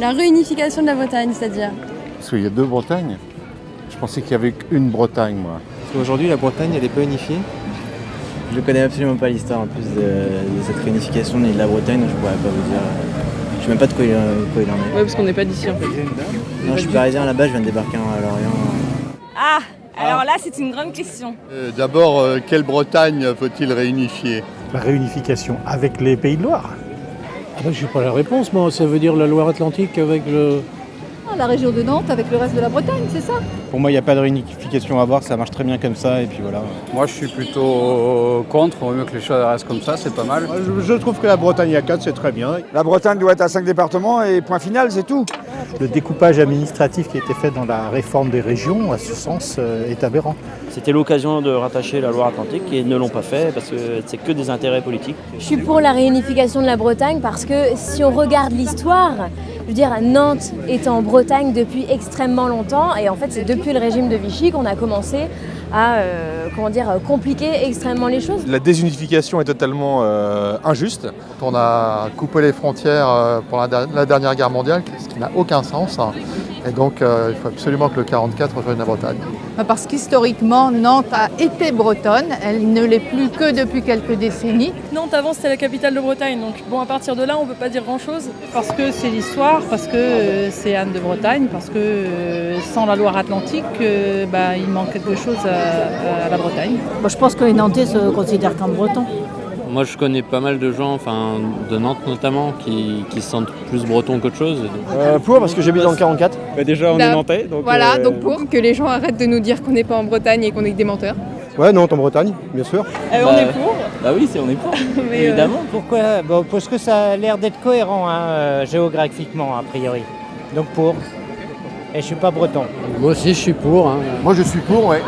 La réunification de la Bretagne, c'est-à-dire? Parce qu'il y a deux Bretagnes. Je pensais qu'il y avait qu'une Bretagne, moi. Parce qu'aujourd'hui, la Bretagne, elle n'est pas unifiée. Je ne connais absolument pas l'histoire en plus de cette réunification de la Bretagne, donc je ne pourrais pas vous dire. Je ne sais même pas de quoi il en est. Ouais, parce qu'on n'est pas d'ici en fait. Non, je suis parisien là-bas, je viens de débarquer à Lorient. Ah, alors là, c'est une grande question. D'abord, quelle Bretagne faut-il réunifier? La réunification avec les Pays de Loire. Ah ben, je n'ai pas la réponse, moi. Ça veut dire la Loire-Atlantique avec le... La région de Nantes avec le reste de la Bretagne, c'est ça? Pour moi, il n'y a pas de réunification à avoir, ça marche très bien comme ça, et puis voilà. Moi, je suis plutôt contre, il vaut mieux que les choses restent comme ça, c'est pas mal. Je trouve que la Bretagne à 4, c'est très bien. La Bretagne doit être à 5 départements et point final, c'est tout. Le découpage administratif qui a été fait dans la réforme des régions, à ce sens, est aberrant. C'était l'occasion de rattacher la Loire-Atlantique et ils ne l'ont pas fait parce que c'est que des intérêts politiques. Je suis pour la réunification de la Bretagne parce que si on regarde l'histoire, je veux dire, Nantes est en Bretagne depuis extrêmement longtemps et en fait c'est depuis le régime de Vichy qu'on a commencé à compliquer extrêmement les choses. La désunification est totalement injuste. On a coupé les frontières pour la dernière guerre mondiale, ce qui n'a aucun sens. Et donc il faut absolument que le 44 rejoigne la Bretagne. Parce qu'historiquement, Nantes a été bretonne, elle ne l'est plus que depuis quelques décennies. Nantes avant c'était la capitale de Bretagne, donc bon à partir de là on peut pas dire grand chose. Parce que c'est l'histoire, parce que c'est Anne de Bretagne, parce que sans la Loire-Atlantique, il manque quelque chose à la Bretagne. Moi, je pense que les Nantais se considèrent comme bretons. Moi je connais pas mal de gens, de Nantes notamment, qui se sentent plus bretons qu'autre chose. Pour, parce que j'habite dans le 44. Déjà on est nantais. Donc voilà, donc pour que les gens arrêtent de nous dire qu'on n'est pas en Bretagne et qu'on est que des menteurs. Ouais, Nantes en Bretagne, bien sûr. On est pour. Bah oui, on est pour, évidemment. Pourquoi? Parce que ça a l'air d'être cohérent géographiquement, a priori. Donc pour. Et je suis pas breton. Moi aussi, je suis pour. Moi, je suis pour, ouais.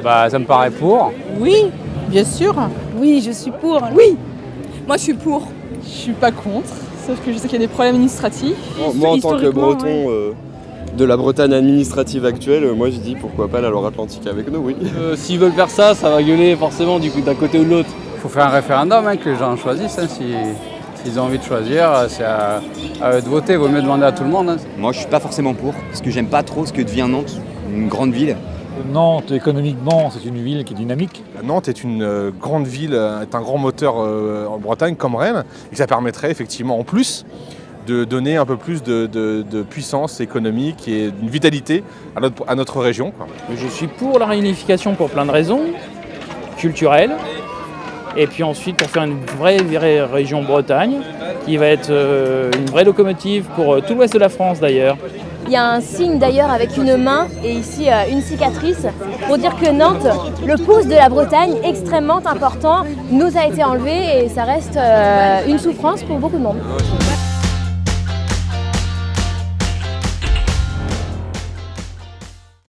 Bah, ça me paraît pour. Oui, bien sûr. Oui, je suis pour. Oui, moi je suis pour. Je suis pas contre, sauf que je sais qu'il y a des problèmes administratifs. Moi, en tant que breton de la Bretagne administrative actuelle, moi je dis pourquoi pas la Loire-Atlantique avec nous, oui. S'ils veulent faire ça, ça va gueuler forcément du coup d'un côté ou de l'autre. Il faut faire un référendum, que les gens choisissent. S'ils ont envie de choisir, c'est à eux de voter. Il vaut mieux demander à tout le monde. Moi je suis pas forcément pour, parce que j'aime pas trop ce que devient Nantes, une grande ville. Nantes, économiquement, c'est une ville qui est dynamique. Nantes est une grande ville, est un grand moteur en Bretagne comme Rennes, et ça permettrait effectivement en plus de donner un peu plus de puissance économique et d'une vitalité à notre région, quoi. Je suis pour la réunification pour plein de raisons, culturelles, et puis ensuite pour faire une vraie région Bretagne, qui va être une vraie locomotive pour tout l'ouest de la France d'ailleurs. Il y a un signe d'ailleurs avec une main et ici une cicatrice pour dire que Nantes, le pouce de la Bretagne extrêmement important, nous a été enlevé et ça reste une souffrance pour beaucoup de monde.